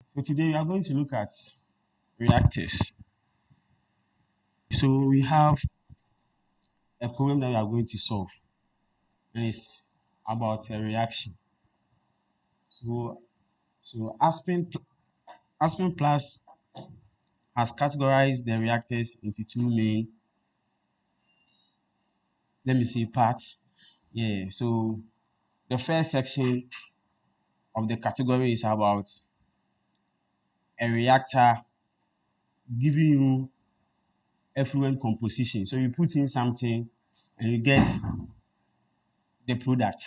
So today we are going to look at reactors. So we have a problem that we are going to solve, and it's about a reaction. So Aspen Plus has categorized the reactors into two main, let me see, parts. Yeah. So the first section of the category is about a reactor giving you effluent composition. So you put in something and you get the product.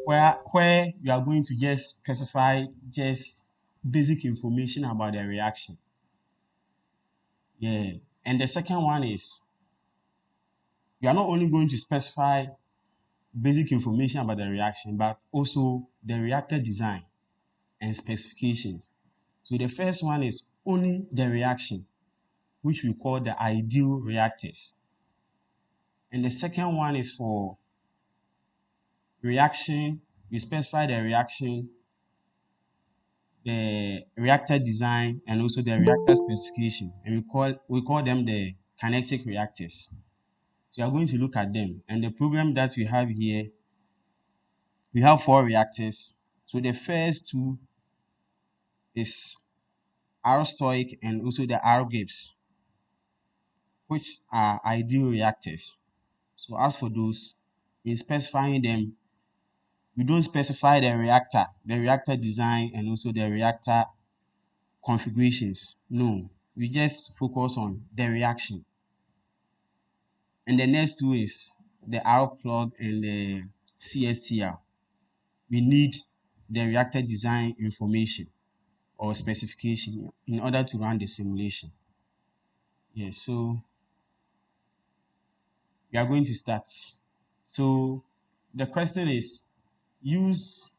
Where you are going to just specify just basic information about the reaction. Yeah. And the second one is you are not only going to specify basic information about the reaction, but also the reactor design and specifications. So the first one is only the reaction, which we call the ideal reactors. And the second one is for reaction, we specify the reaction, the reactor design, and also the reactor specification. And we call them the kinetic reactors. So we are going to look at them. And the problem that we have here, we have four reactors. So the first two is R stoic and also the R Gibbs, which are ideal reactors. So as for those, in specifying them, we don't specify the reactor design, and also the reactor configurations. No, we just focus on the reaction. And the next two is the R plug and the CSTR. We need the reactor design information or specification in order to run the simulation. Yes, so we are going to start. So the question is, use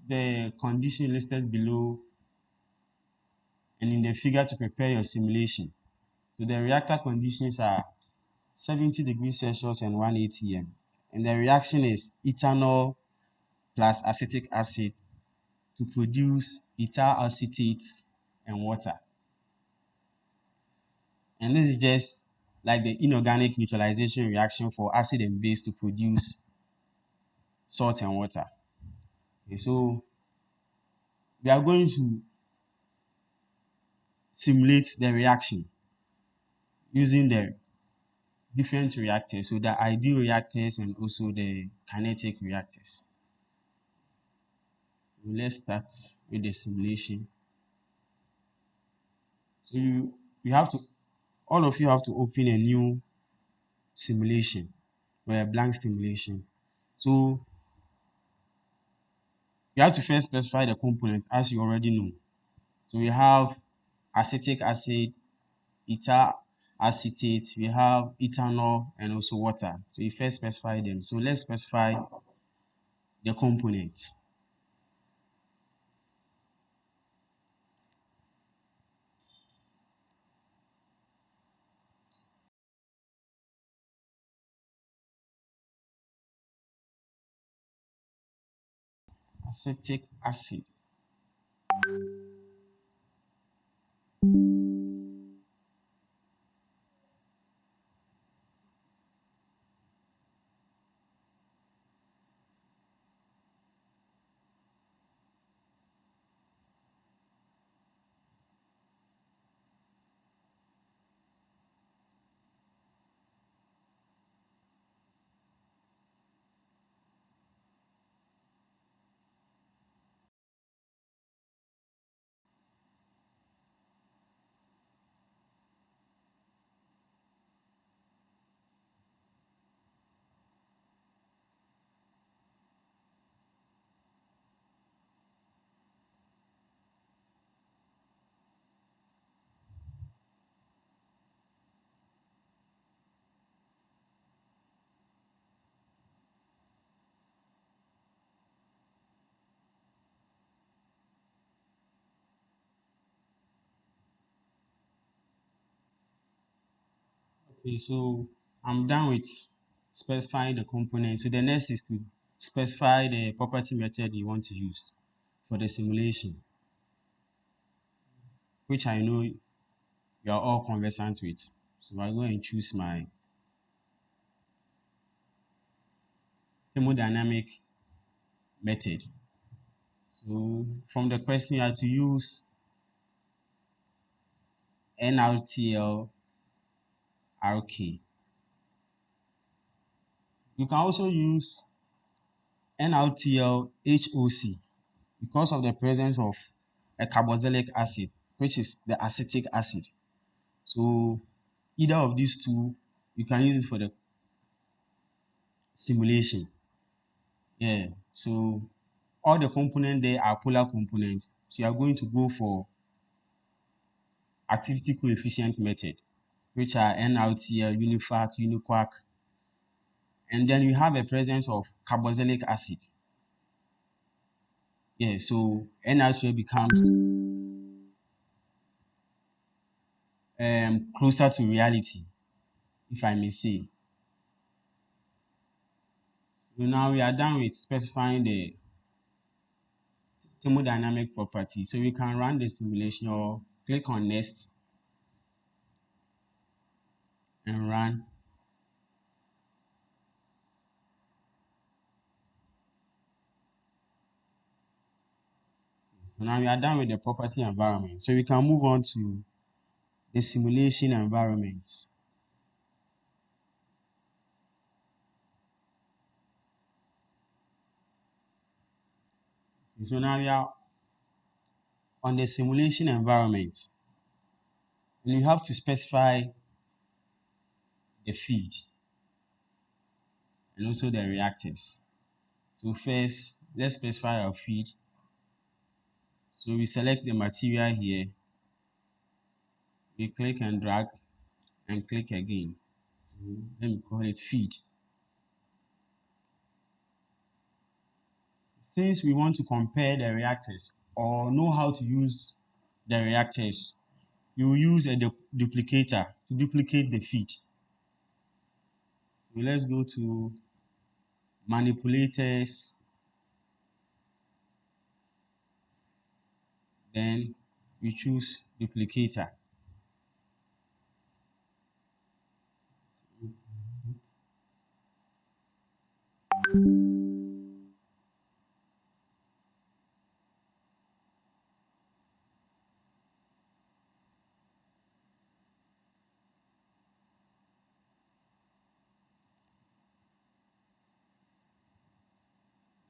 the condition listed below and in the figure to prepare your simulation. So the reactor conditions are 70 degrees Celsius and 1 atm. And the reaction is ethanol plus acetic acid to produce ethyl acetate and water. And this is just like the inorganic neutralization reaction for acid and base to produce salt and water. Okay, so we are going to simulate the reaction using the different reactors, so the ideal reactors and also the kinetic reactors. So let's start with the simulation. So you have to, all of you have to open a new simulation or a blank simulation. So you have to first specify the component as you already know. So we have acetic acid, ethyl acetate, we have ethanol, and also water. So you first specify them. So let's specify the components. Acetic acid. Okay, so I'm done with specifying the components. So the next is to specify the property method you want to use. for the simulation, which I know you are all conversant with. So I go and choose my thermodynamic method. So from the question, you have to use NRTL RK. You can also use NRTL HOC because of the presence of a carboxylic acid, which is the acetic acid. So either of these two, you can use it for the simulation. Yeah. So all the components there are polar components. So you are going to go for activity coefficient method, which are NRTL, UNIFAC, UNIQUAC, and then you have a presence of carboxylic acid. Yeah, so NRTL becomes closer to reality, if I may say. So now we are done with specifying the thermodynamic property. So we can run the simulation or click on next and run. So now we are done with the property environment. So we can move on to the simulation environment. So now we are on the simulation environment. And you have to specify the feed and also the reactors. So first, let's specify our feed. So we select the material here. We click and drag and click again. So let me call it feed. Since we want to compare the reactors or know how to use the reactors, you will use a duplicator to duplicate the feed. So let's go to manipulators, then we choose duplicator.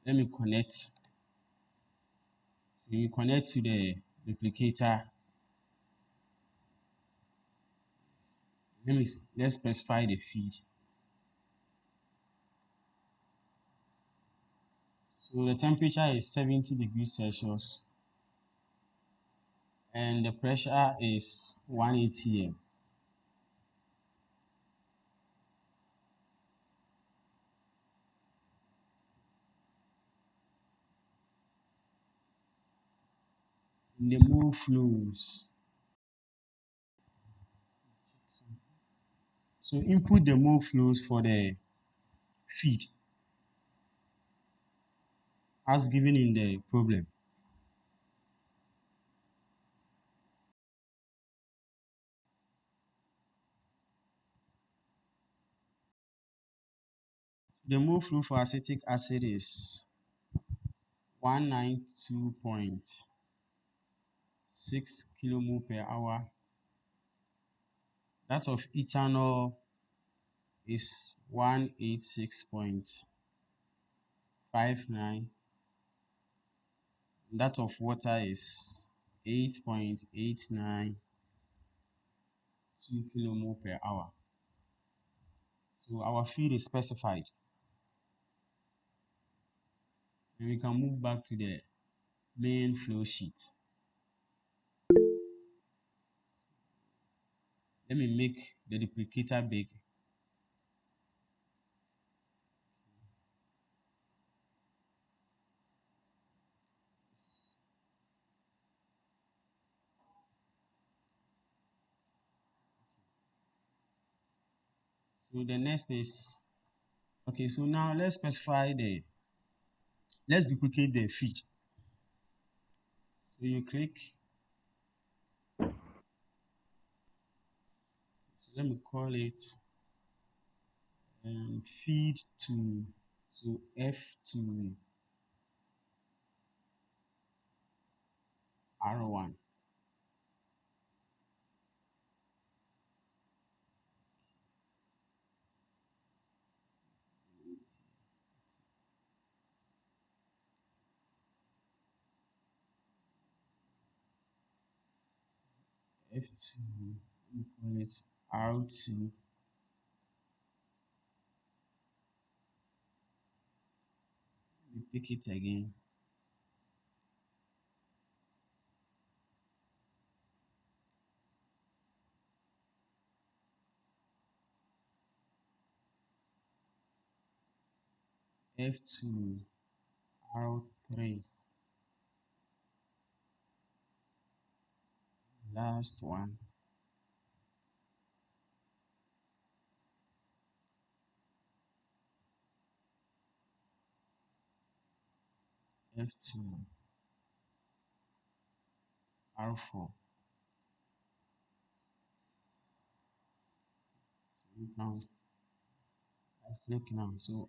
Let me connect. So we connect to the duplicator. Let's specify the feed. So the temperature is 70 degrees Celsius and the pressure is 1 atm. The mole flows. So input the mole flows for the feed as given in the problem. The mole flow for acetic acid is 192.6 kilomole per hour. That of ethanol is 186.59. That of water is 8.892 kilomole per hour. So our feed is specified. And we can move back to the main flow sheet. Let me make the duplicator big. So the next is, okay, so now let's duplicate the feed. So you click, so let me call it feed to, so F to R1. F2, we call it R2, we pick it again, F2, R3, last one, F2, R4. So now I click now. So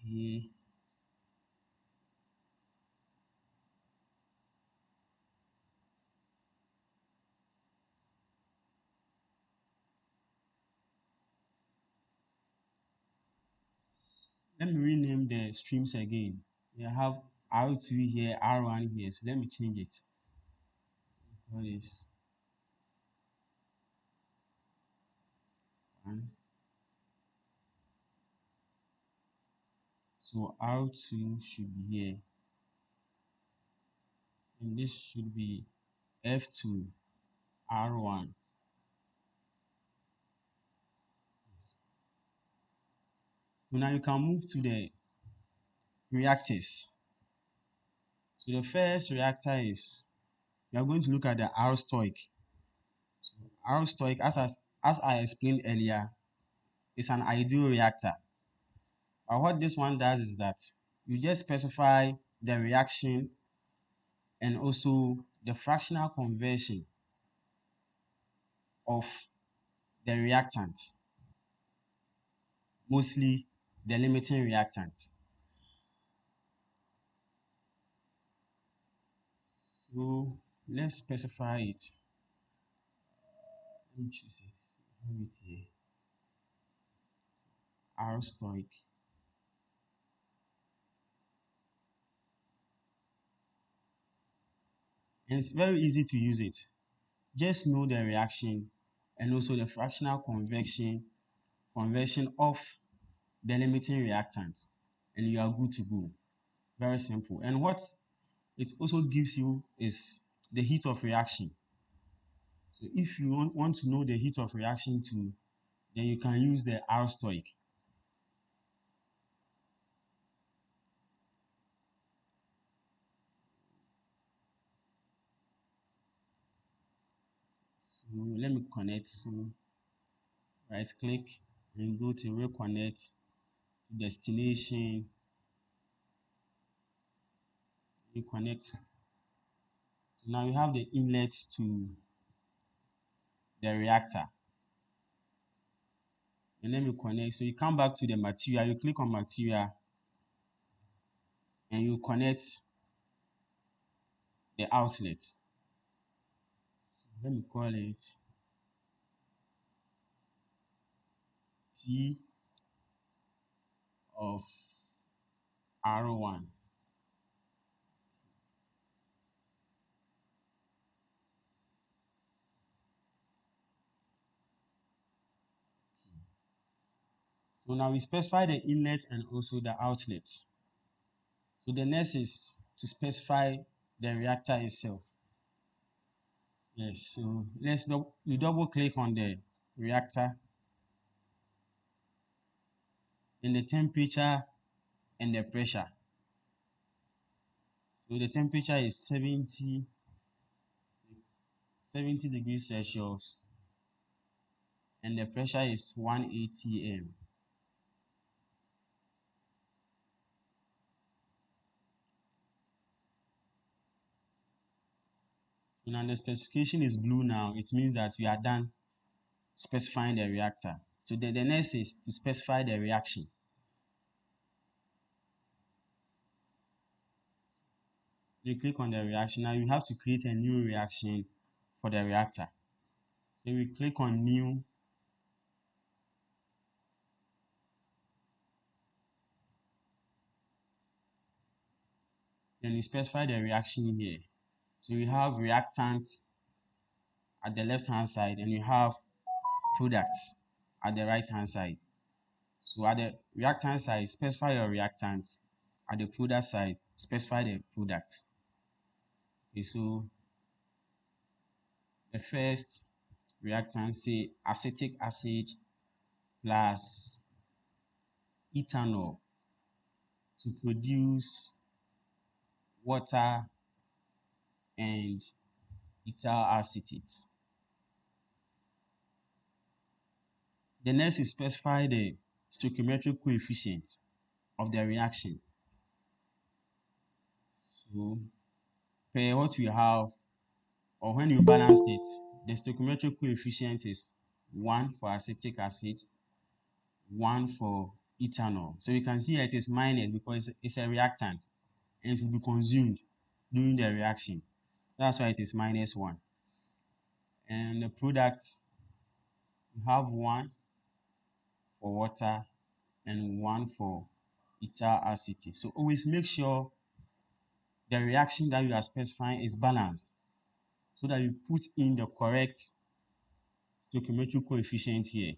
okay, let me rename the streams again. We have R2 here, R1 here. So let me change it. What is one? So R2 should be here, and this should be F2, R1. So now you can move to the reactors. So the first reactor is, we are going to look at the R stoic. So R stoic, as I explained earlier, is an ideal reactor. But what this one does is that you just specify the reaction and also the fractional conversion of the reactant, mostly the limiting reactant. So let's specify it. Let me choose it. Have it here. R stoic. And it's very easy to use it. Just know the reaction and also the fractional conversion of the limiting reactant, and you are good to go. Very simple. And what it also gives you is the heat of reaction. So if you want to know the heat of reaction too, then you can use the R stoic. So let me connect. So right click and go to reconnect to destination, reconnect. So now we have the inlet to the reactor. And let me connect. So you come back to the material, you click on material and you connect the outlet. So let me call it P of R1. So now we specify the inlet and also the outlet. So the next is to specify the reactor itself. Yes, so you double click on the reactor and the temperature and the pressure. So the temperature is 70 degrees Celsius and the pressure is 1 atm. So now the specification is blue now. It means that we are done specifying the reactor. So the next is to specify the reaction. You click on the reaction. Now you have to create a new reaction for the reactor. So we click on new. Then you specify the reaction here. So we have reactant at the left hand side and you have products at the right hand side. So at the reactant side, specify your reactant. At the product side, specify the product. Okay, so the first reactant, say acetic acid plus ethanol to produce water and ethyl acetate. The next is specify the stoichiometric coefficient of the reaction. So per what we have, or when you balance it, the stoichiometric coefficient is 1 for acetic acid, 1 for ethanol. So you can see it is minus because it's a reactant and it will be consumed during the reaction. That's why it is minus 1. And the product, you have 1 for water and 1 for ethyl acetate. So always make sure the reaction that you are specifying is balanced so that you put in the correct stoichiometric coefficient here.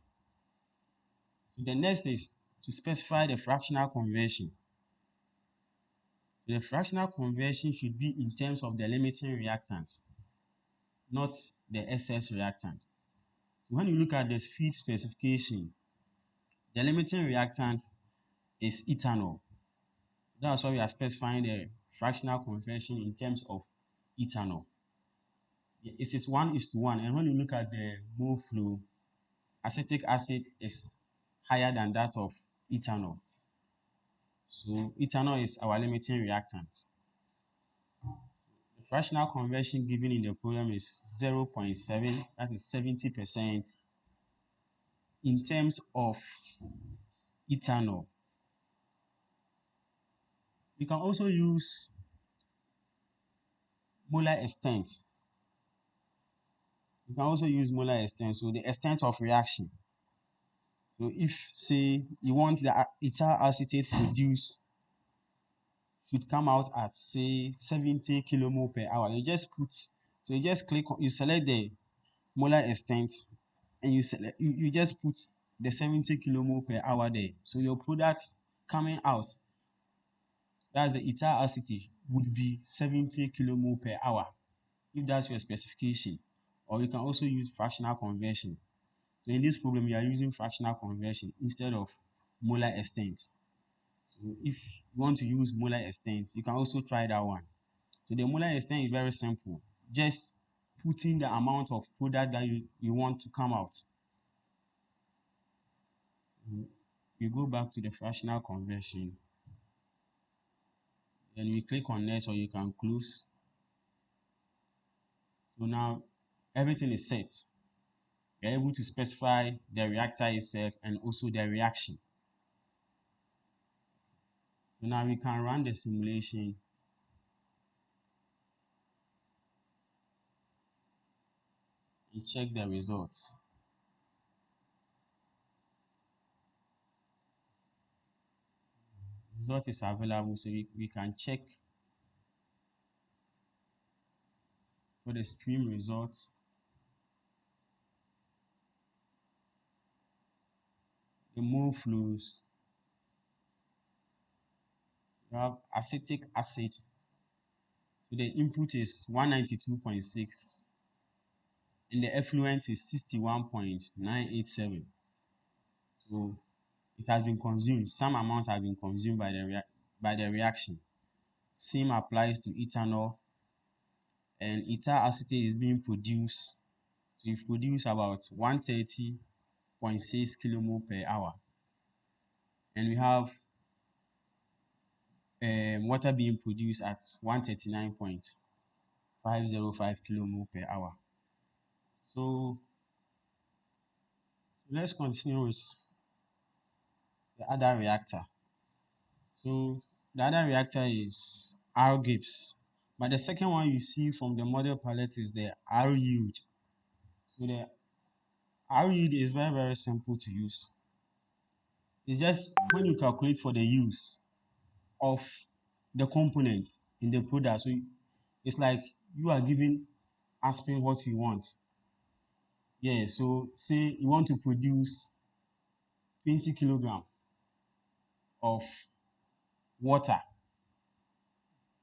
So the next is to specify the fractional conversion. The fractional conversion should be in terms of the limiting reactant, not the excess reactant. So when you look at the feed specification, the limiting reactant is ethanol. That's why we are specifying the fractional conversion in terms of ethanol. It is 1:1, and when you look at the mole flow, acetic acid is higher than that of ethanol. So ethanol is our limiting reactant. The fractional conversion given in the problem is 0.7, that is 70% in terms of ethanol. You can also use molar extent. You can also use molar extent, so the extent of reaction. So if, say, you want the ethyl acetate produced should come out at, say, 70 kilomole per hour, you just put, so you just click on, you select the molar extent and you just put the 70 kilomole per hour there. So your product coming out, that's the ethyl acetate, would be 70 kilomole per hour if that's your specification. Or you can also use fractional conversion. So in this problem, you are using fractional conversion instead of molar extent. So if you want to use molar extent, you can also try that one. So the molar extent is very simple. Just putting the amount of product that you want to come out. You go back to the fractional conversion. Then you click on next or you can close. So now everything is set. You're able to specify the reactor itself and also the reaction. So now we can run the simulation and check the results. Result is available, so we can check for the stream results. The mole flows. You have acetic acid. So the input is 192.6 and the effluent is 61.987. So it has been consumed. Some amount has been consumed by the reaction. Same applies to ethanol, and ethyl acetate is being produced. So it produce about 130.6 kilomole per hour. And we have water being produced at 139.6 505 kilomole per hour. So let's continue with the other reactor. So the other reactor is R Gibbs. But the second one you see from the model palette is the R yield. So the R yield is very, very simple to use. It's just when you calculate for the use of the components in the product. So it's like you are giving ASPEN what you want. Yeah, so say you want to produce 20 kilogram of water.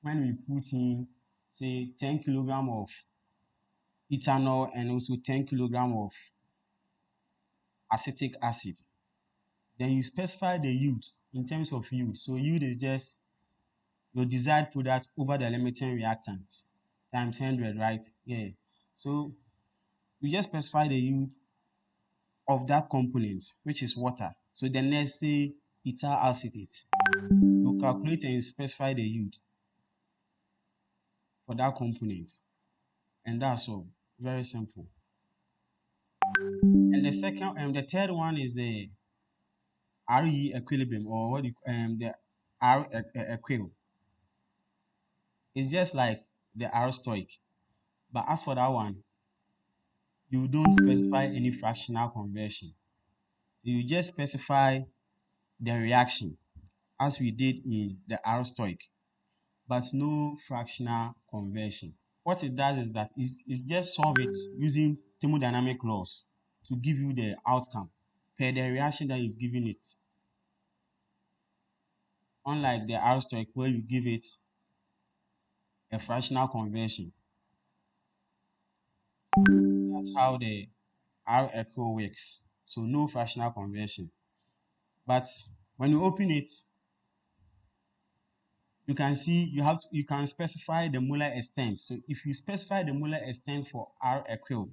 When we put in, say, 10 kilogram of ethanol and also 10 kilogram of acetic acid, then you specify the yield in terms of yield. So yield is just your desired product over the limiting reactant times 100, right? Yeah. So you just specify the yield of that component, which is water. So the next, say, ethyl acetate, you calculate and specify the yield for that component. And that's all. Very simple. And the third one is the RE equilibrium, or what you the R equil. It's just like the R stoic. But as for that one, you don't specify any fractional conversion. So you just specify the reaction as we did in the R stoic, but no fractional conversion. What it does is that it's just solve it using thermodynamic laws to give you the outcome per the reaction that you've given it. Unlike the R stoic where you give it a fractional conversion. That's how the R echo works. So no fractional conversion. But when you open it, you can see you can specify the molar extent. So if you specify the molar extent for R equil,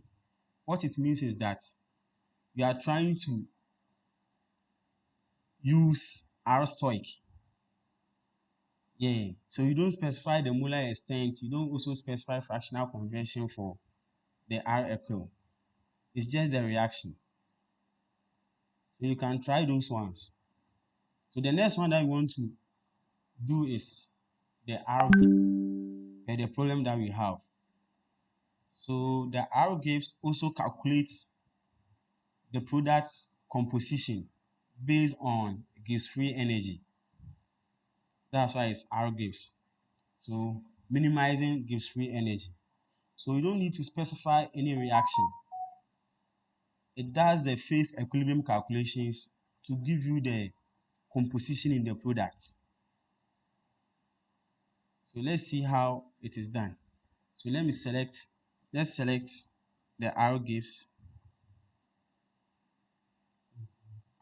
what it means is that you are trying to use R stoic. Yeah. So you don't specify the molar extent. You don't also specify fractional conversion for the R equil. It's just the reaction. So you can try those ones. So the next one that we want to do is the R gives per the problem that we have. So the R gives also calculates the product's composition based on Gibbs free energy. That's why it's R Gibbs. So minimizing Gibbs free energy. So you don't need to specify any reaction. It does the phase equilibrium calculations to give you the composition in the product. So let's see how it is done. So let's select the R Gibbs.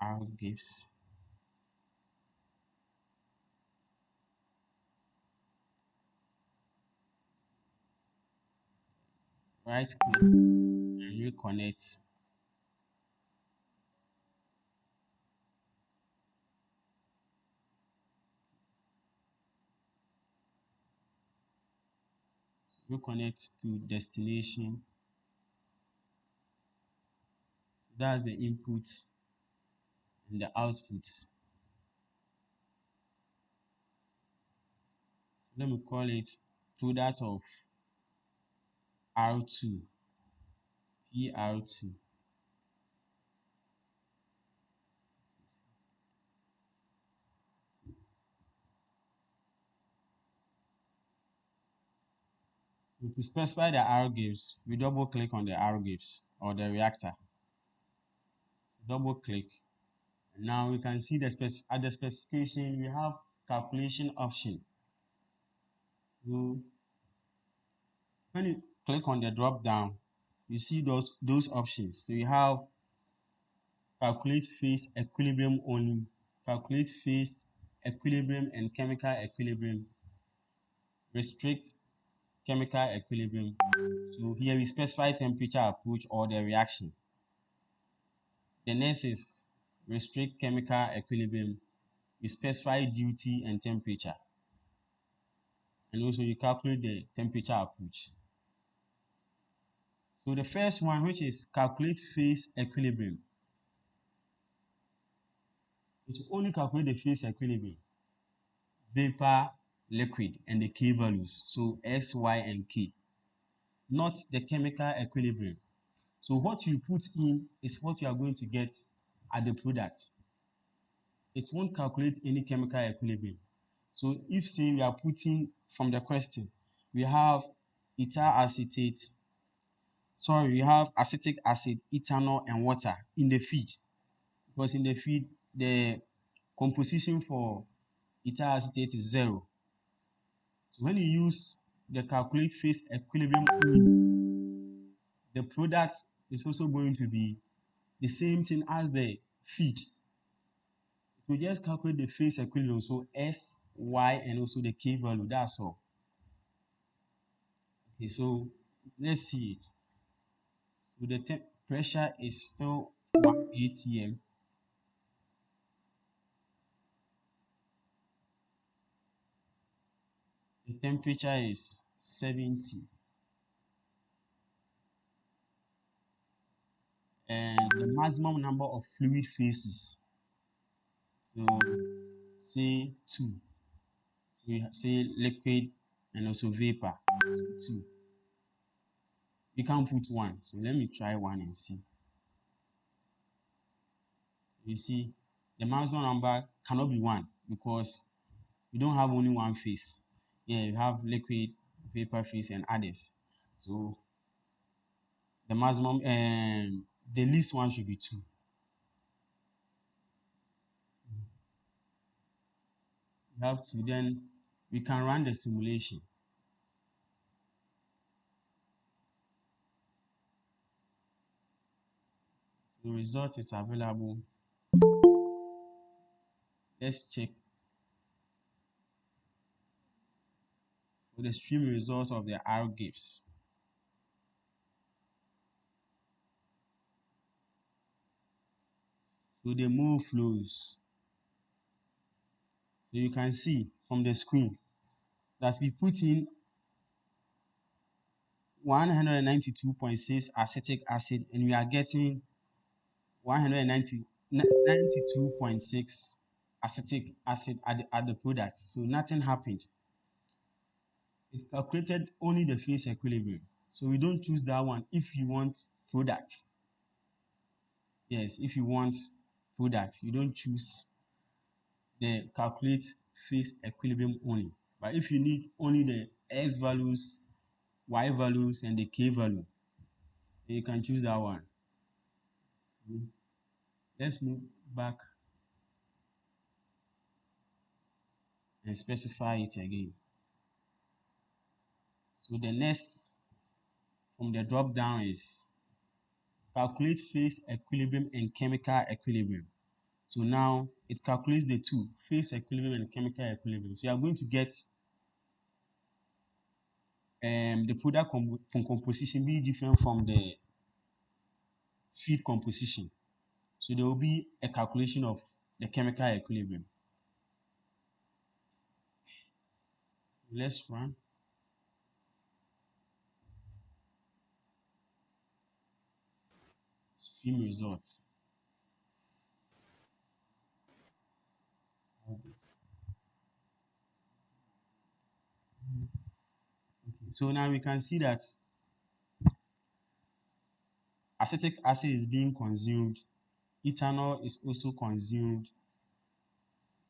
R Gibbs. Right click and reconnect. Reconnect to destination. That's the input and the output. So let me call it product of R2, PR2. So to specify the R gives, we double click on the R gives or the reactor. Double click. Now we can see at the specification we have calculation option. So when you click on the drop down, you see those options. So you have calculate phase equilibrium only, calculate phase equilibrium and chemical equilibrium, restrict chemical equilibrium. So here we specify temperature approach or the reaction. The next is restrict chemical equilibrium. We specify duty and temperature. And also you calculate the temperature approach. So the first one, which is calculate phase equilibrium, it will only calculate the phase equilibrium, vapor, liquid, and the K values. So S, Y, and K, not the chemical equilibrium. So what you put in is what you are going to get at the product. It won't calculate any chemical equilibrium. So if say we are putting from the question, we have ethyl acetate, sorry, we have acetic acid, ethanol, and water in the feed. Because in the feed, the composition for ethyl acetate is 0. So when you use the calculate phase equilibrium only, the product is also going to be the same thing as the feed. It will just calculate the phase equilibrium, so S, Y, and also the K value. That's all. Okay, so let's see it. So the pressure is still 1 atm. The temperature is 70, and the maximum number of fluid phases, so say 2. We say liquid and also vapor, so 2. We can put 1, so let me try 1 and see. You see, the maximum number cannot be 1 because you don't have only one phase. Yeah, you have liquid, vapor phase, and others. So the maximum and the least one should be 2. You have to, then we can run the simulation. So the result is available. Let's check for the stream results of the R gives. So the mole flows. So you can see from the screen that we put in 192.6 acetic acid and we are getting 192.6 acetic acid at the product. So nothing happened. It calculated only the phase equilibrium. So we don't choose that one if you want products. Yes, if you want products, you don't choose the calculate phase equilibrium only. But if you need only the X values, Y values, and the K value, then you can choose that one. So let's move back and specify it again. So the next from the drop down is calculate phase equilibrium and chemical equilibrium. So now it calculates the two, phase equilibrium and chemical equilibrium. So you are going to get the product composition be different from the feed composition. So there will be a calculation of the chemical equilibrium. Let's run. Stream results. Okay. So now we can see that acetic acid is being consumed, ethanol is also consumed,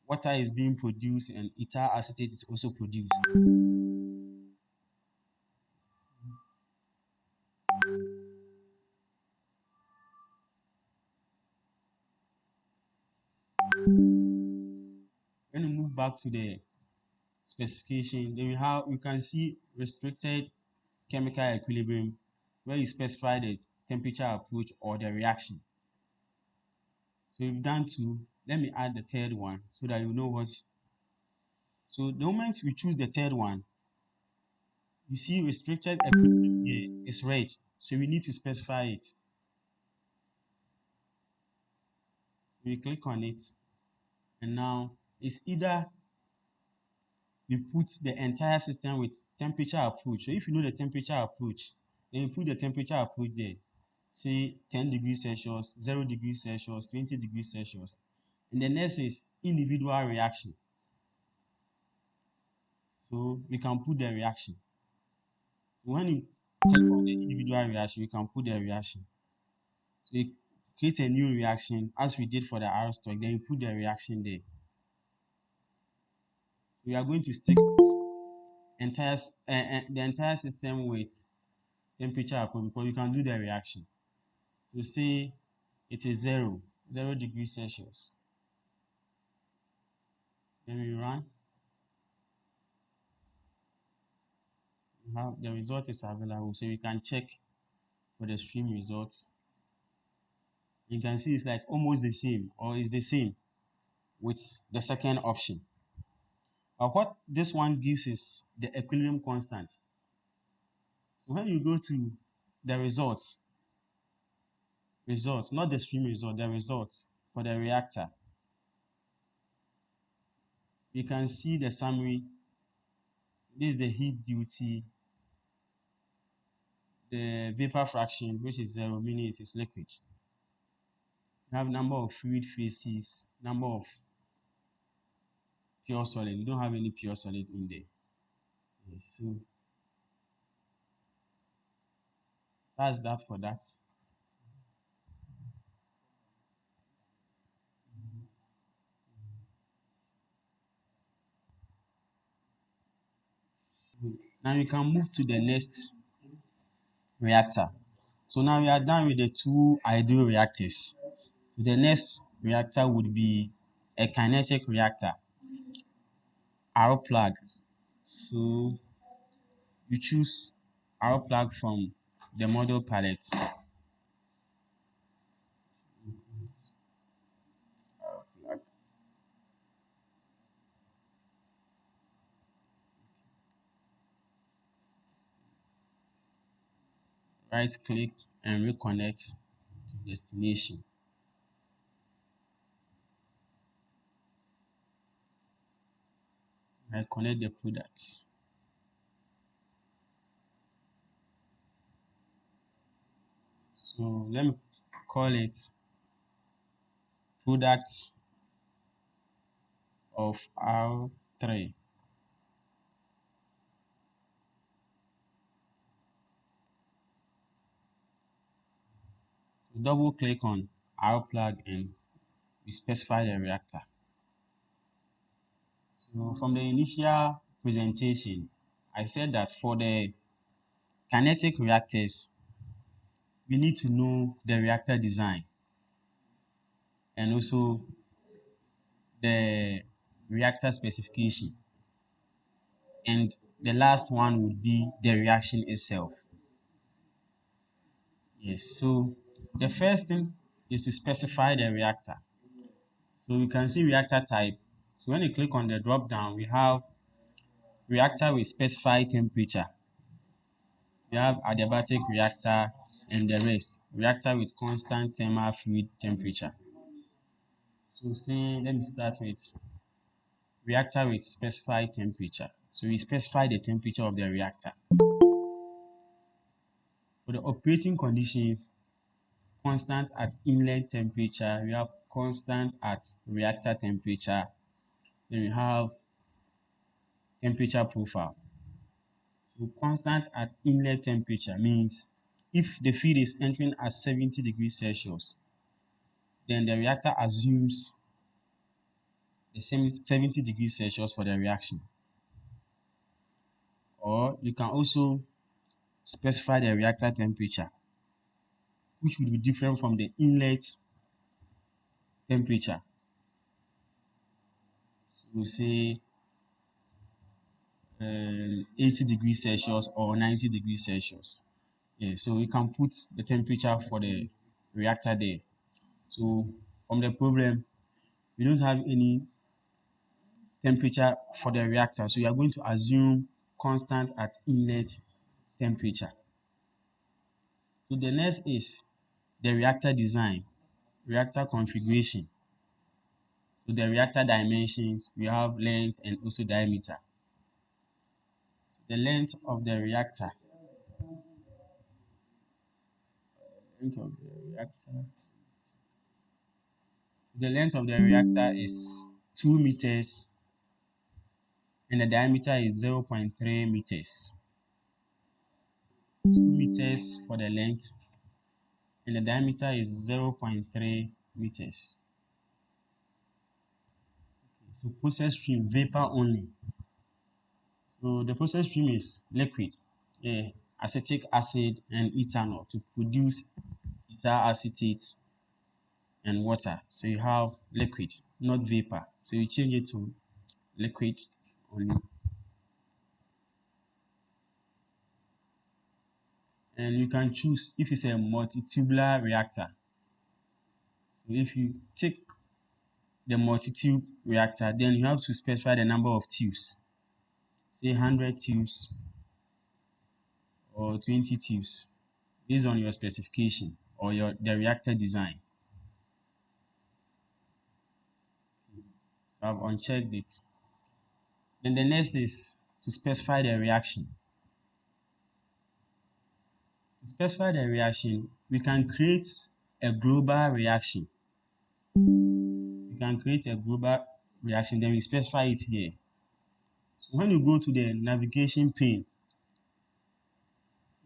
water is being produced, and ethyl acetate is also produced. When we move back to the specification, then you can see restricted chemical equilibrium where you specify the temperature approach or the reaction. So we've done 2. Let me add the third one so that you know what. So the moment we choose the third one, you see restricted equilibrium here is red. So we need to specify it. We click on it, and now it's either we put the entire system with temperature approach. So if you know the temperature approach, Then you put the temperature approach there, say 10 degrees Celsius, 0 degrees Celsius, 20 degrees Celsius. And the next is individual reaction. So we can put the reaction. So when you click on the individual reaction, we can put the reaction. So you create a new reaction as we did for the R stock, then you put the reaction there. So we are going to stick with the entire system with temperature approach because you can do the reaction. So say it is 0 degrees Celsius. Then we run. The result is available, so you can check for the stream results. You can see it's like almost the same or it's the same with the second option. But what this one gives is the equilibrium constant. So when you go to the results, not the stream result, the results for the reactor, you can see the summary. This is the heat duty, the vapor fraction, which is 0, meaning it is liquid. You have number of fluid phases, number of pure solid. You don't have any pure solid in there. Yes, so that's that for that. Now we can move to the next reactor. So now we are done with the two ideal reactors. So the next reactor would be a kinetic reactor, arrow plug. So you choose arrow plug from the model palette. Right click and reconnect to destination. I connect the products. So let me call it products of R3. So double click on R plug and we specify the reactor. So from the initial presentation, I said that for the kinetic reactors, we need to know the reactor design and also the reactor specifications. And the last one would be the reaction itself. Yes, so the first thing is to specify the reactor. So we can see reactor type. So when you click on the drop down, we have reactor with specified temperature. We have adiabatic reactor and the rest. Reactor with constant thermal fluid temperature. So say, let me start with reactor with specified temperature. So we specify the temperature of the reactor. For the operating conditions, constant at inlet temperature, we have constant at reactor temperature. Then we have temperature profile. So constant at inlet temperature means if the feed is entering at 70 degrees Celsius, then the reactor assumes the same 70 degrees Celsius for the reaction. Or you can also specify the reactor temperature, which will be different from the inlet temperature. We'll say 80 degrees Celsius or 90 degrees Celsius. Yeah, so we can put the temperature for the reactor there. So from the problem, we don't have any temperature for the reactor. So we are going to assume constant at inlet temperature. So the next is the reactor design, reactor configuration. So the reactor dimensions, we have length and also diameter. The length of the reactor Length of the reactor. The length of the reactor is 2 meters and the diameter is 0.3 meters. 2 meters for the length and the diameter is 0.3 meters. So process stream vapor only. So the process stream is liquid, acetic acid and ethanol to produce ethyl acetate and water. So you have liquid, not vapor. So you change it to liquid only. And you can choose if it's a multi-tubular reactor. So if you take the multi-tube reactor, then you have to specify the number of tubes. Say 100 tubes or 20 tubes based on your specification or the reactor design. So I've unchecked it. Then the next is to specify the reaction. To specify the reaction, we can create a global reaction. We can create a global reaction, then we specify it here. So when you go to the navigation pane,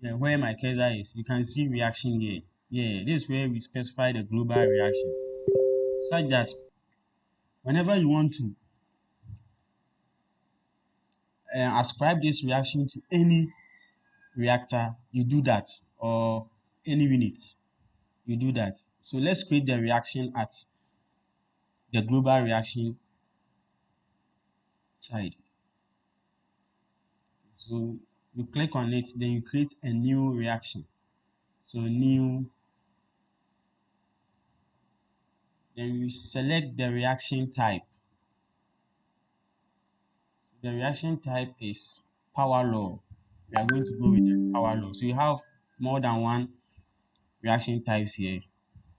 where my cursor is, you can see reaction here. Yeah, this is where we specify the global reaction, such that whenever you want to ascribe this reaction to any reactor, you do that, or any unit, you do that. So let's create the reaction at the global reaction side. So you click on it, then you create a new reaction. So new, then you select the reaction type. The reaction type is power law. We are going to go with the power law. So you have more than one reaction types here.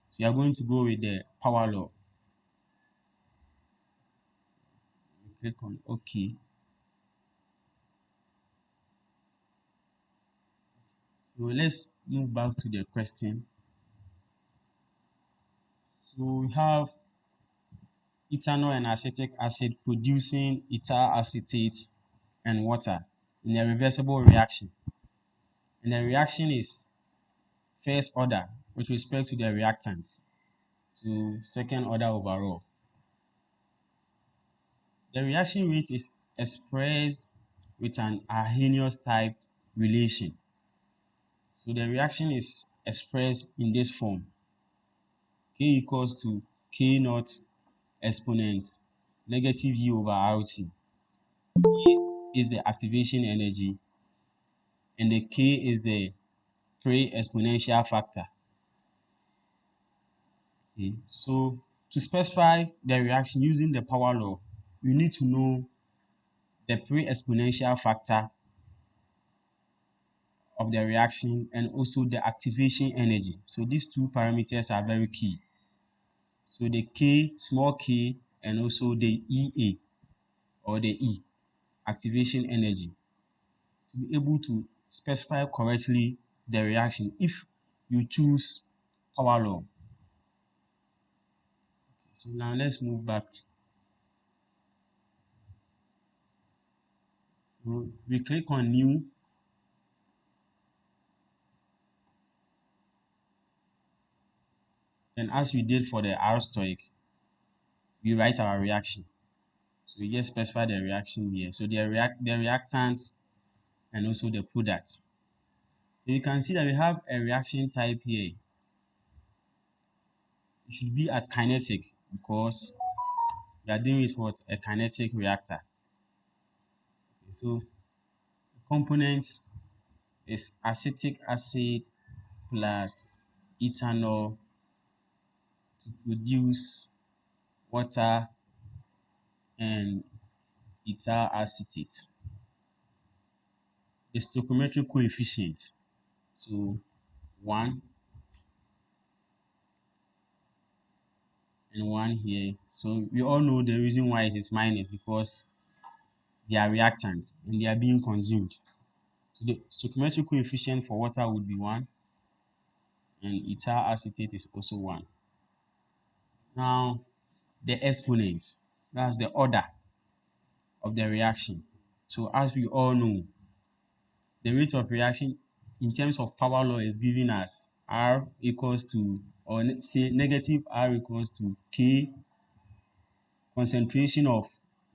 So you are going to go with the power law. You click on OK. So let's move back to the question. So we have ethanol and acetic acid producing ethyl acetate and water in a reversible reaction. And the reaction is first order with respect to the reactants. So second order overall. The reaction rate is expressed with an Arrhenius type relation. So the reaction is expressed in this form. K equals to K naught exponent negative U over RT. E is the activation energy and the K is the pre-exponential factor. Okay. So to specify the reaction using the power law, you need to know the pre-exponential factor of the reaction and also the activation energy. So these two parameters are very key. So the K, small k, and also the EA or the E, activation energy, to be able to specify correctly the reaction if you choose power law. So now let's move back. So we click on new. And as we did for the R stoic, we write our reaction. So we just specify the reaction here. So the reactant and also the product. So you can see that we have a reaction type here. It should be at kinetic because we are dealing with what? A kinetic reactor. Okay, so the component is acetic acid plus ethanol to produce water and ethyl acetate. The stoichiometric coefficient, so 1 and 1 here. So we all know the reason why it is minus because they are reactants and they are being consumed. So the stoichiometric coefficient for water would be 1 and ethyl acetate is also 1. Now, the exponent, that's the order of the reaction. So as we all know, the rate of reaction in terms of power law is given as R equals to, or say negative R equals to K concentration of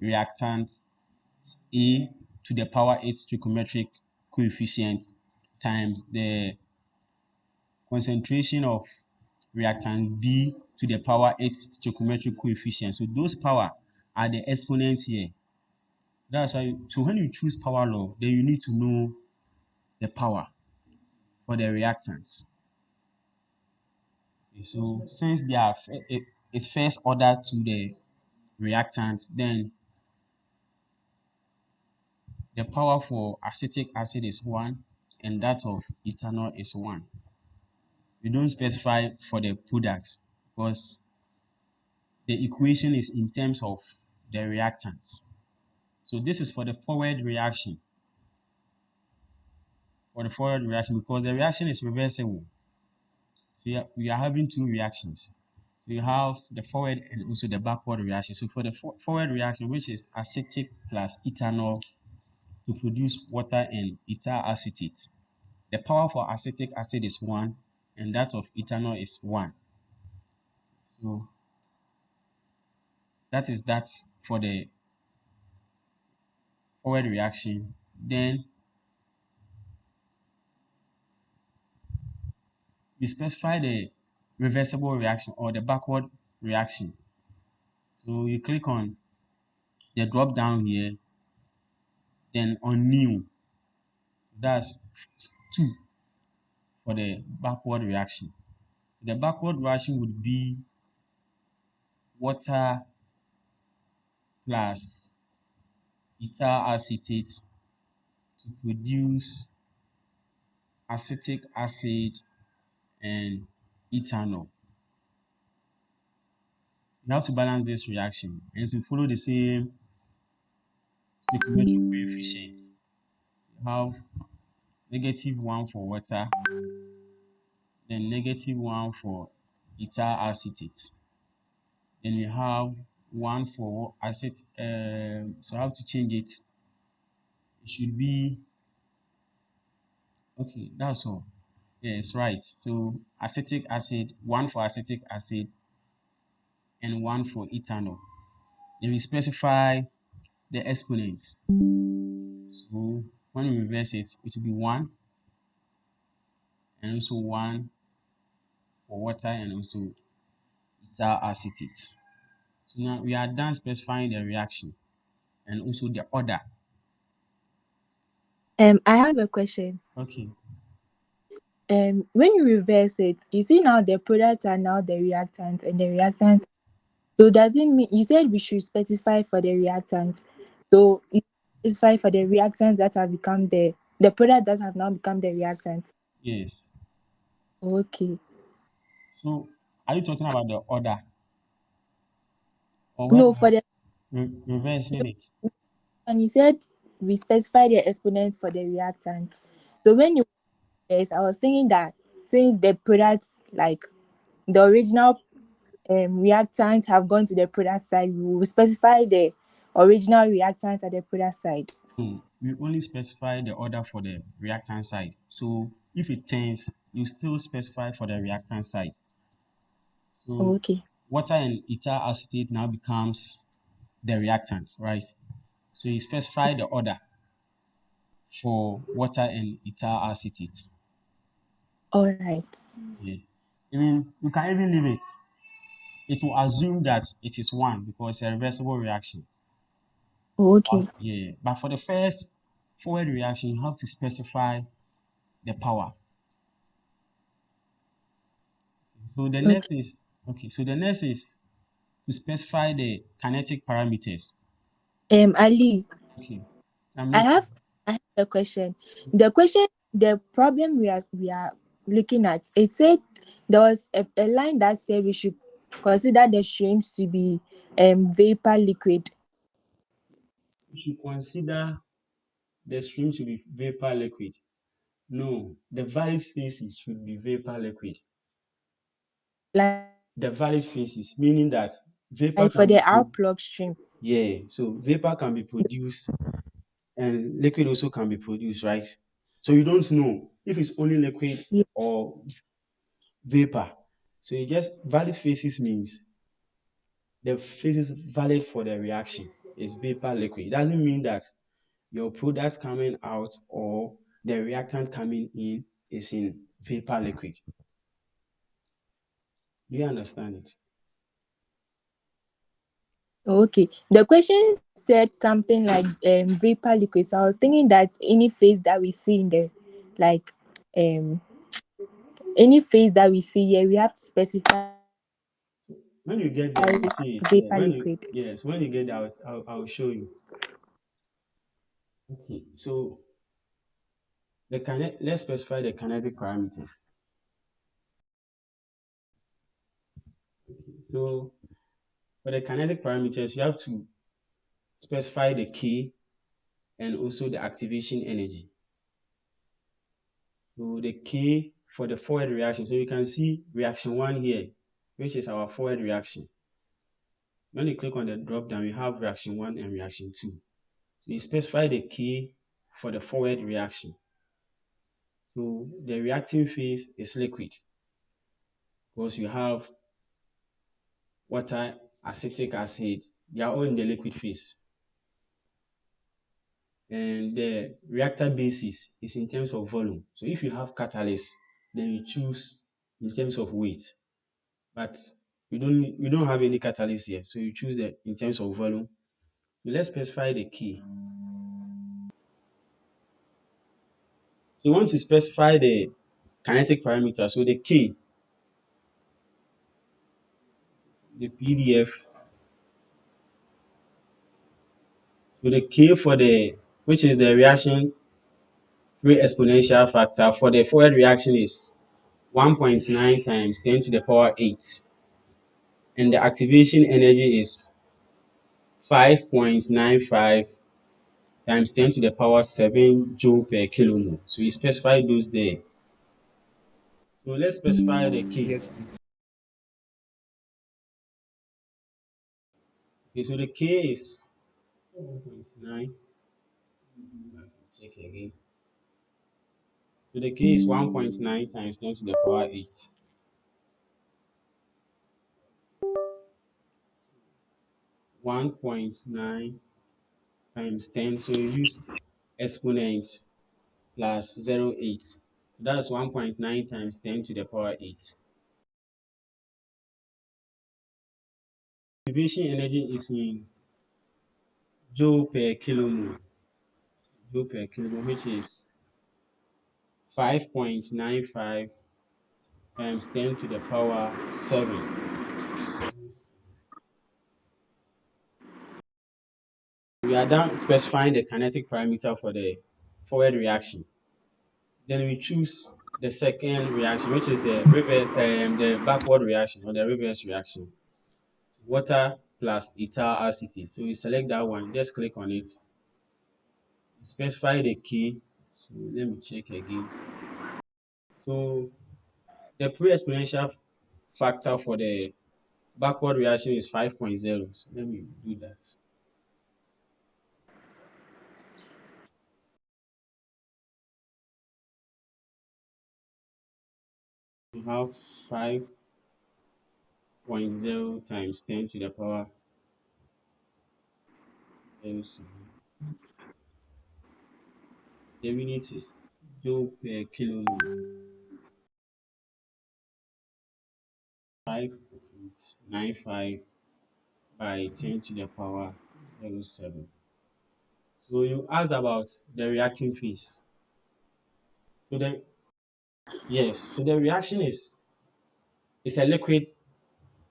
reactant A to the power 8 stoichiometric coefficient times the concentration of reactant B to the power 8 stoichiometric coefficient. So those power are the exponents here. That's why, so when you choose power law, then you need to know the power for the reactants. Okay, so since they are it first order to the reactants, then the power for acetic acid is 1 and that of ethanol is 1. We don't specify for the product because the equation is in terms of the reactants. So this is for the forward reaction. For the forward reaction, because the reaction is reversible. So we are having two reactions. So you have the forward and also the backward reaction. So for the forward reaction, which is acetic plus ethanol to produce water and ethyl acetate, the power for acetic acid is 1 and that of ethanol is 1. So that is that for the forward reaction. Then we specify the reversible reaction or the backward reaction. So you click on the drop down here, then on new. That's 2 for the backward reaction. The backward reaction would be water plus ethyl acetate to produce acetic acid and ethanol. You have to balance this reaction and to follow the same stoichiometric coefficients. You have -1 for water, then -1 for ethyl acetate. Then we have 1 for acid. So I have to change it. It should be okay. That's all. Yes, right. So acetic acid, 1 for acetic acid, and 1 for ethanol. Then we specify the exponent. So when we reverse it, it will be 1 and also 1 for water and also ethyl acetate. So now we are done specifying the reaction and also the order. I have a question. Okay. When you reverse it, you see now the products are now the reactants and the reactants. So does it mean you said we should specify for the reactants? So you specify for the reactants that have become the product that have now become the reactants. Yes. Okay. So are you talking about the order or when No, for the reversing it? and you said we specify the exponents for the reactants. So when you yes, I was thinking that since the products like the original reactant have gone to the product side, we will specify the original reactant at the product side. No, we only specify the order for the reactant side. So if it turns, you still specify for the reactant side. So Okay. water and ethyl acetate now becomes the reactant, right? So you specify the order for water and ethyl acetate. All right. Yeah. I mean, you can even leave it. It will assume that it is 1 because it's a reversible reaction. Okay. Yeah. But for the first forward reaction, you have to specify the power. So the Okay. next is okay. So the next is to specify the kinetic parameters. Ali, Okay, I'm I listening. have I have a question. The problem we are looking at, it said there was a line that said we should consider the streams to be vapor liquid. You should consider the stream to be vapor liquid. No, the various phases should be vapor liquid. The valid phases, meaning that vapor like for can be the outplug stream. yeah, so vapor can be produced and liquid also can be produced, right? So you don't know if it's only liquid Yeah. or vapor. So you just valid phases means the phases valid for the reaction is vapor liquid. It doesn't mean that your product coming out or the reactant coming in is in vapor liquid. Do you understand it? Okay. The question said something like vapor liquid. So I was thinking that any phase that we see in the like um any phase that we see here, we have to specify When you get there, you see it. Yeah, vapor when you liquid. yes, when you get there, I'll show you. Okay, so let's specify the kinetic parameters. So for the kinetic parameters, you have to specify the K and also the activation energy. So the K for the forward reaction. So you can see reaction one here, which is our forward reaction. When you click on the drop down, we have reaction one and reaction two. We specify the K for the forward reaction. So the reacting phase is liquid because you have water, acetic acid, they are all in the liquid phase. And the reactor basis is in terms of volume. So if you have catalyst, then you choose in terms of weight. But you don't have any catalyst here, so you choose the in terms of volume. Let's specify the key. So you want to specify the kinetic parameter. So the K, the PDF, so the K for the which is the reaction rate exponential factor for the forward reaction is 1.9 times 10 to the power 8, and the activation energy is 5.95 times 10 to the power 7 joule per kilomole. So we specify those there. So let's specify the K. Yes, please. Okay, so the K is 1.9. Check again. So the K is 1.9 times 10 to the power 8. 1.9 times 10. So you use exponent plus 0.8. That's 1.9 times 10 to the power 8. Activation energy is in joule per kilomole. Joule per kilomole, which is 5.95 times 10 to the power 7. We are done specifying the kinetic parameter for the forward reaction. Then we choose the second reaction, which is the backward reaction or the reverse reaction. Water plus ethyl acetate. So we select that one, just click on it, specify the key. So let me check again. So the pre-exponential factor for the backward reaction is 5.0. So let me do that. We have 5.0 times 10 to the power 0. The unit is joule per kilomole. 5.95 by 10 to the power 07. So you asked about the reacting phase. So the yes, so the reaction is a liquid.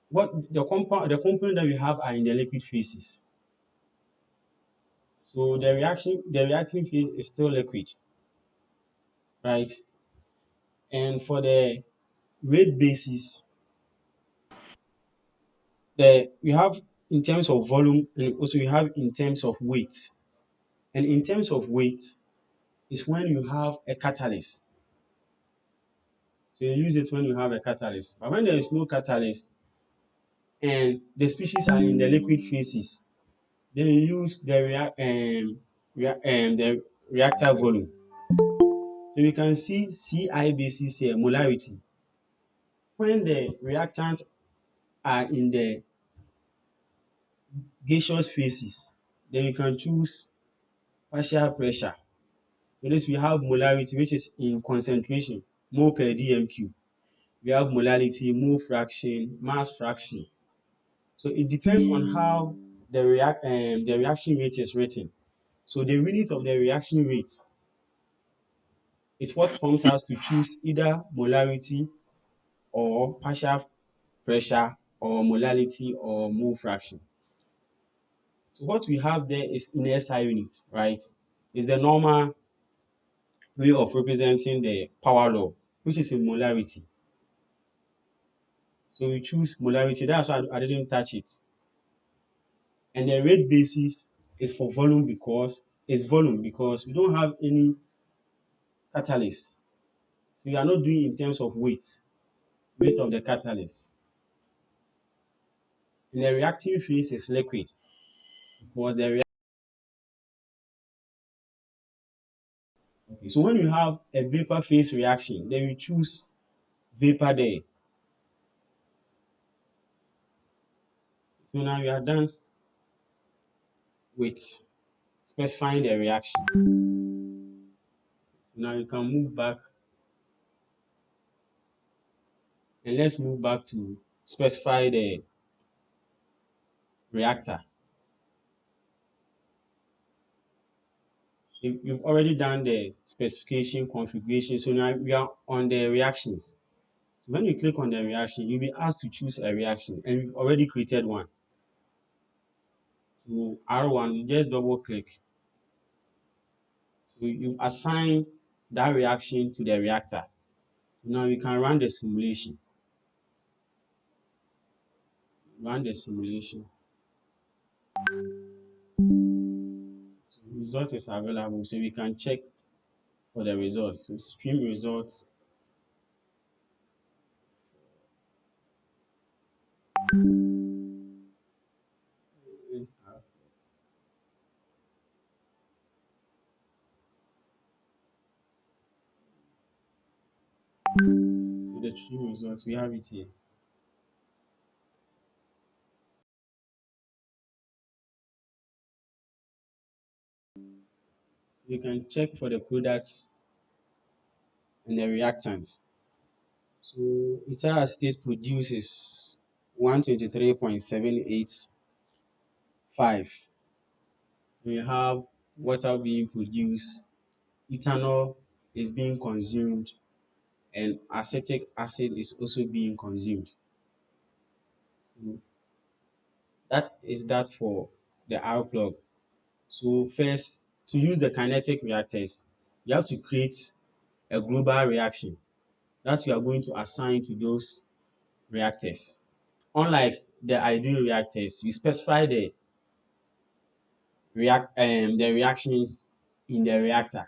What the component that we have are in the liquid phases. So the reacting phase is still liquid, right? And for the rate basis, the we have in terms of volume and also we have in terms of weight. And in terms of weight is when you have a catalyst. So you use it when you have a catalyst. But when there is no catalyst and the species are in the liquid phases, then you use the reactor volume. So we can see CI basis here, molarity. When the reactants are in the gaseous phases, then you can choose partial pressure. So this we have molarity, which is in concentration, mole per dm cube. We have molality, mole fraction, mass fraction. So it depends on how the reaction rate is written. So the unit of the reaction rate is what prompts us to choose either molarity or partial pressure or molality or mole fraction. So what we have there is in SI unit, right? Is the normal way of representing the power law, which is in molarity. So we choose molarity. That's why I didn't touch it. And the rate basis is for volume because we don't have any catalyst. So you are not doing in terms of weight of the catalyst. And the reacting phase is liquid because okay. So when you have a vapor phase reaction, then you choose vapor there. So now we are done with specifying the reaction. So now you can move back and let's move back to specify the reactor. You've already done the specification configuration, so now we are on the reactions. So when you click on the reaction, you'll be asked to choose a reaction, and we've already created one. So R1, you just double click. So you've assigned that reaction to the reactor. Now we can run the simulation. Run the simulation. So result is available, so we can check for the results. So stream results. So the stream results, we have it here. We can check for the products and the reactants. So ethyl acetate produces 123.785. We have water being produced, ethanol is being consumed, and acetic acid is also being consumed. So that is that for the R plug. So first, to use the kinetic reactors, you have to create a global reaction that you are going to assign to those reactors. Unlike the ideal reactors, you specify the reactions in the reactor,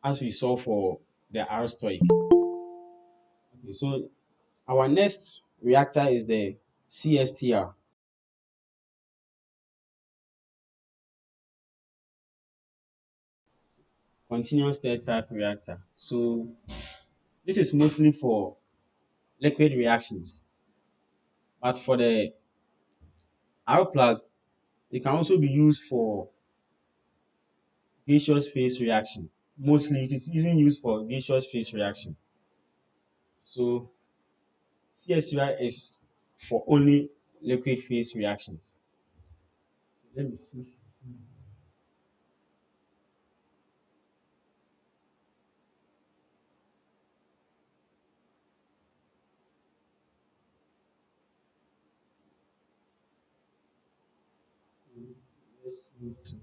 as we saw for the R stoic. Okay, so our next reactor is the CSTR, continuous stir type reactor. So this is mostly for liquid reactions, but for the R plug, it can also be used for gaseous phase reaction. Mostly it is even used for gaseous phase reaction. So CSTR is for only liquid phase reactions. Let me see. Let's move to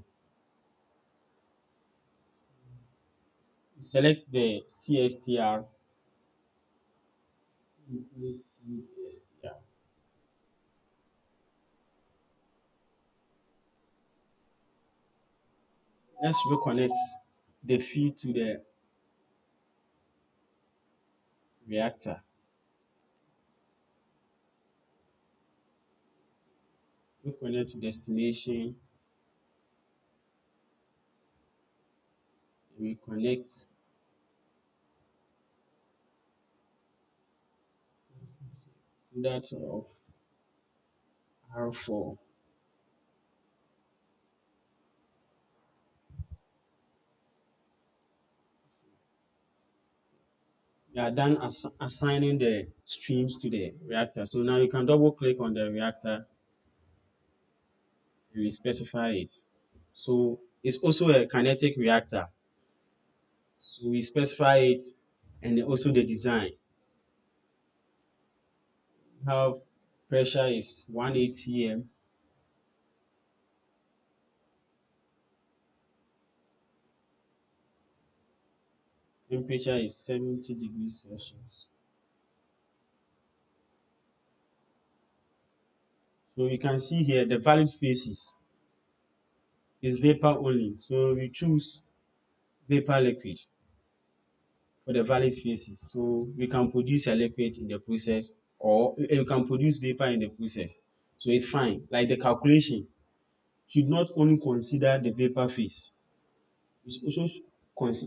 select the CSTR. CSTR. Let's reconnect the feed to the reactor. We connect to destination, we connect that of R4. We are done assigning the streams to the reactor. So now you can double click on the reactor and we specify it. So it's also a kinetic reactor. So we specify it and also the design. We have pressure is 1 atm, temperature is 70 degrees Celsius. So you can see here the valid phases is vapor only. So we choose vapor liquid for the valid phases. So we can produce a liquid in the process or we can produce vapor in the process. So it's fine. Like the calculation should not only consider the vapor phase, it also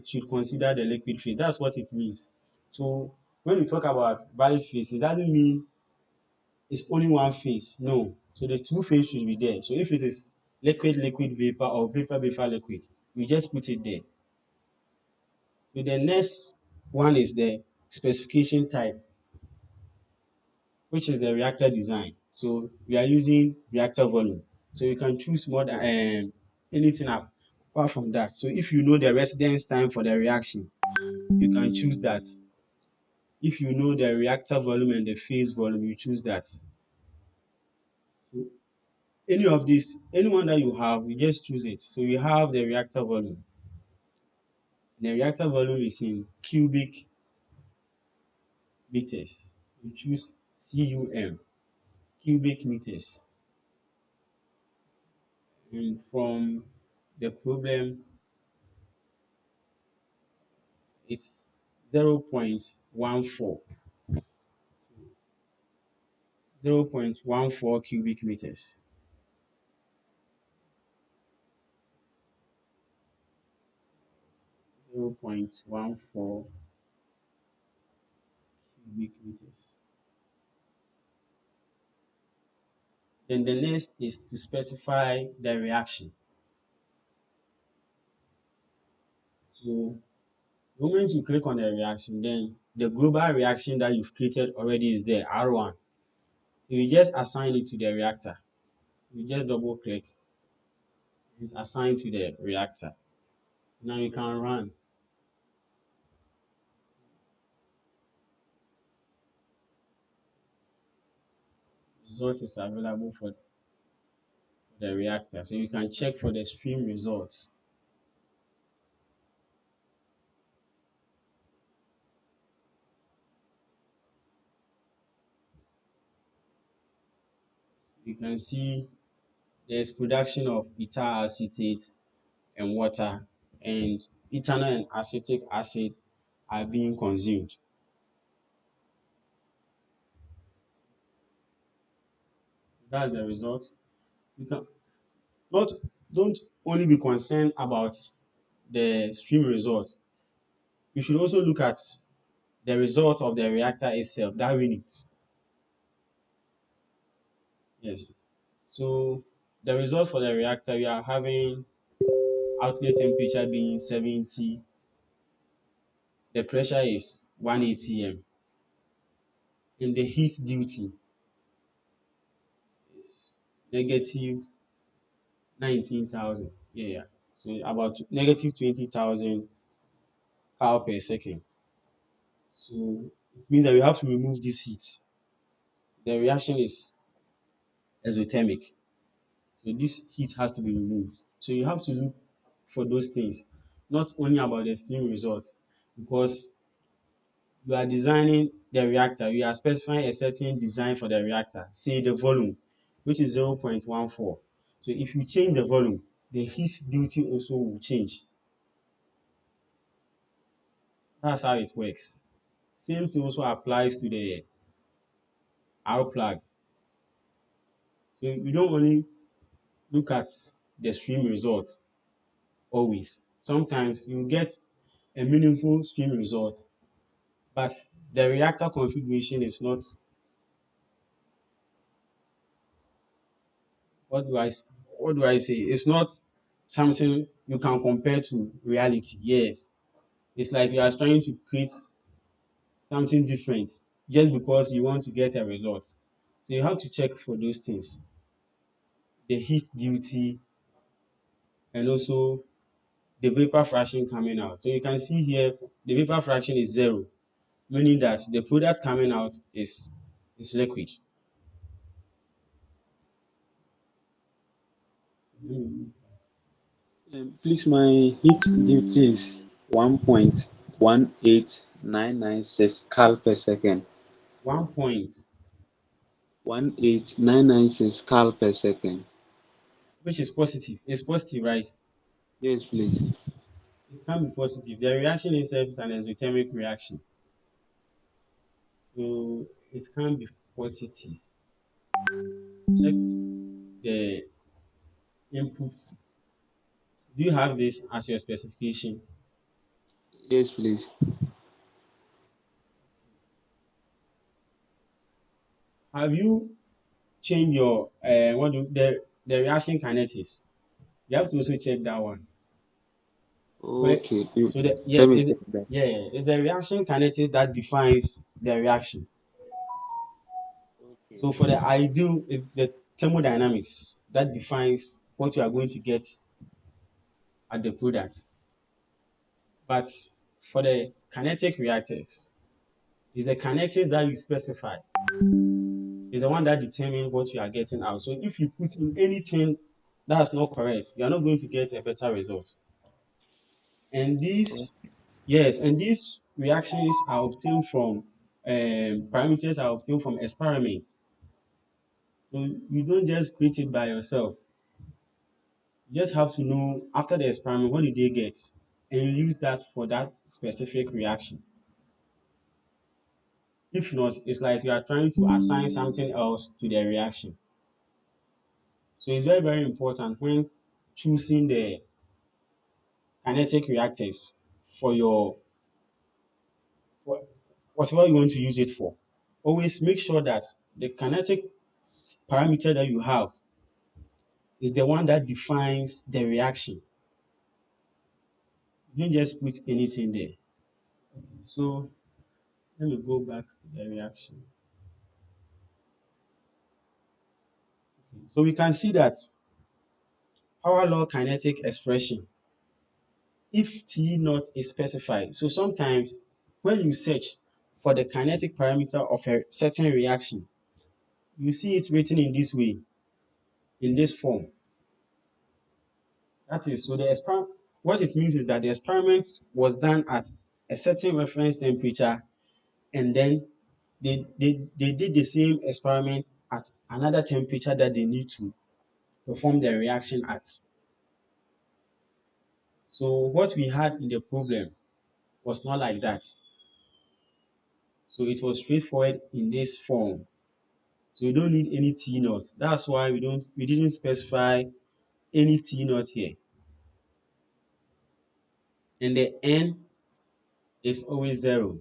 should consider the liquid phase. That's what it means. So when we talk about valid phase, it doesn't mean it's only one phase. No. So the two phase should be there. So if it is liquid, liquid vapor or vapor, vapor, liquid, we just put it there. So the next one is the specification type, which is the reactor design. So we are using reactor volume. So you can choose more than anything apart from that. So if you know the residence time for the reaction, you can choose that. If you know the reactor volume and the phase volume, you choose that. So any of this, anyone that you have, you just choose it. So you have the reactor volume. The reactor volume is in cubic meters. You choose CUM, cubic meters. And from the problem, it's 0.14, 0.14 cubic meters. 0.14 cubic meters. Then the next is to specify the reaction. So the moment you click on the reaction, then the global reaction that you've created already is there, R1. You just assign it to the reactor. You just double click, it's assigned to the reactor. Now you can run. Result is available for the reactor. So you can check for the stream results. You can see there's production of ethyl acetate and water, and ethanol and acetic acid are being consumed. That's the result. You can not don't only be concerned about the stream result. You should also look at the result of the reactor itself, that unit. Yes. So the result for the reactor, we are having outlet temperature being 70, the pressure is 1 atm, and the heat duty is negative 19,000. Yeah. So about negative 20,000 power per second. So it means that we have to remove this heat. The reaction is exothermic. So this heat has to be removed. So you have to look for those things, not only about the steam results, because you are designing the reactor, you are specifying a certain design for the reactor, say the volume, which is 0.14. So if you change the volume, the heat duty also will change. That's how it works. Same thing also applies to the R plug. So you don't only look at the stream results always. Sometimes you get a meaningful stream result, but the reactor configuration is not, what do I s- what do I say? It's not something you can compare to reality. Yes, it's like you are trying to create something different just because you want to get a result. So you have to check for those things, the heat duty, and also the vapor fraction coming out. So you can see here the vapor fraction is zero, meaning that the product coming out is liquid. So Please, my heat duty is 1.18996 cal per second. 1 point, 18996 cal per second. which is positive. It's positive, right? Yes, please. It can be positive. The reaction itself is an exothermic reaction. So it can be positive. Check the inputs. Do you have this as your specification? Yes, please. Have you changed your the reaction kinetics? You have to also check that one. Where, Okay. so the yeah Let me is check that. yeah it's the reaction kinetics that defines the reaction. Okay. So for the ideal, it's the thermodynamics that defines what you are going to get at the product. But for the kinetic reactors, it's the kinetics that you specify is the one that determines what you are getting out. So if you put in anything that's not correct, you are not going to get a better result. And these, yes, and these reactions are obtained from parameters are obtained from experiments. So you don't just create it by yourself. You just have to know after the experiment what did they get, and you use that for that specific reaction. If not, it's like you are trying to assign something else to the reaction. So it's very, very important when choosing the kinetic reactors for your for whatever you want to use it for. Always make sure that the kinetic parameter that you have is the one that defines the reaction. You don't just put anything there. So let me go back to the reaction. So we can see that power law kinetic expression, if T naught is specified. So sometimes when you search for the kinetic parameter of a certain reaction, you see it written in this way, in this form. That is, so the experiment, what it means is that the experiment was done at a certain reference temperature, and then they did the same experiment at another temperature that they need to perform the reaction at. So what we had in the problem was not like that. So it was straightforward in this form. So you don't need any T naught. That's why we didn't specify any T naught here. And the N is always zero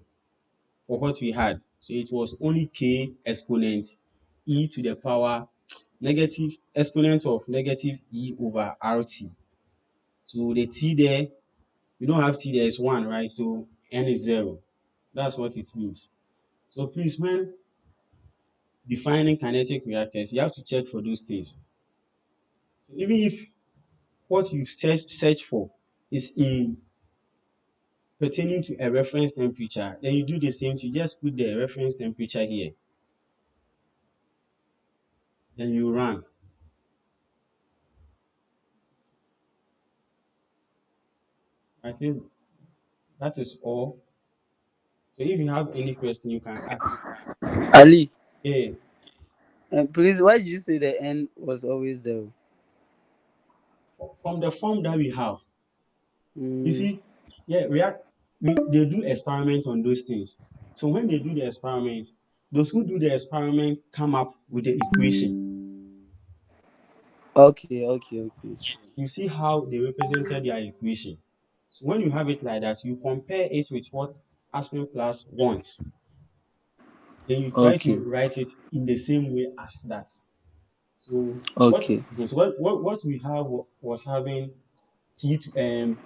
for what we had. So it was only K exponent e to the power negative exponent of negative e over RT. So the T there, we don't have T there, is 1, right? So N is 0. That's what it means. So please, when defining kinetic reactors, you have to check for those things. Even if what you search for is in pertaining to a reference temperature, then you do the same thing. You just put the reference temperature here, then you run. I think that is all. So if you have any question, you can ask. Ali, Yeah, please, why did you say the N was always zero? from the form that we have, you Mm, see, yeah, they do experiment on those things. So when they do the experiment, those who do the experiment come up with the equation. Okay, okay, okay. You see how they represented their equation. So when you have it like that, you compare it with what Aspen Plus wants. Then you try Okay, to write it in the same way as that. So okay, what we have was having t to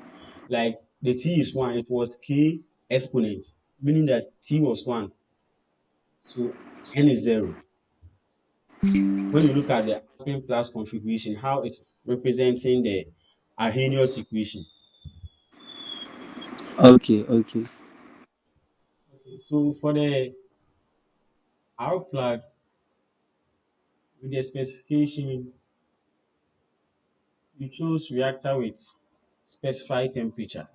like the t is one, it was k exponent, meaning that t was one, so n is zero. When you look at the Aspen Plus configuration, how it's representing the Arrhenius equation. okay, okay, Okay, so for the R plug with the specification, you choose reactor with specified temperature.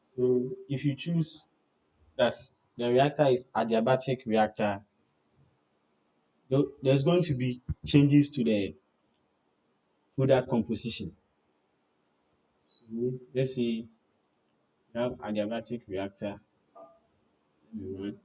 So if you choose that the reactor is adiabatic reactor, there's going to be changes to the product composition. So let's say you have adiabatic reactor. Let me run.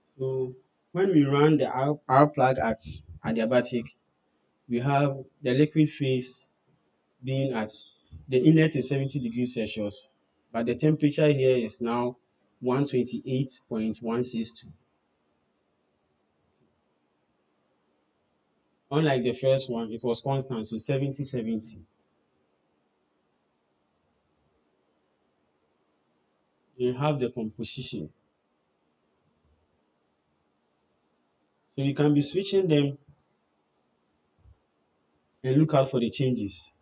So when we run the R plug at adiabatic, we have the liquid phase being at the inlet is 70 degrees Celsius, but the temperature here is now 128.162. Unlike the first one, it was constant, so 70-70. You have the composition. So you can be switching them and look out for the changes.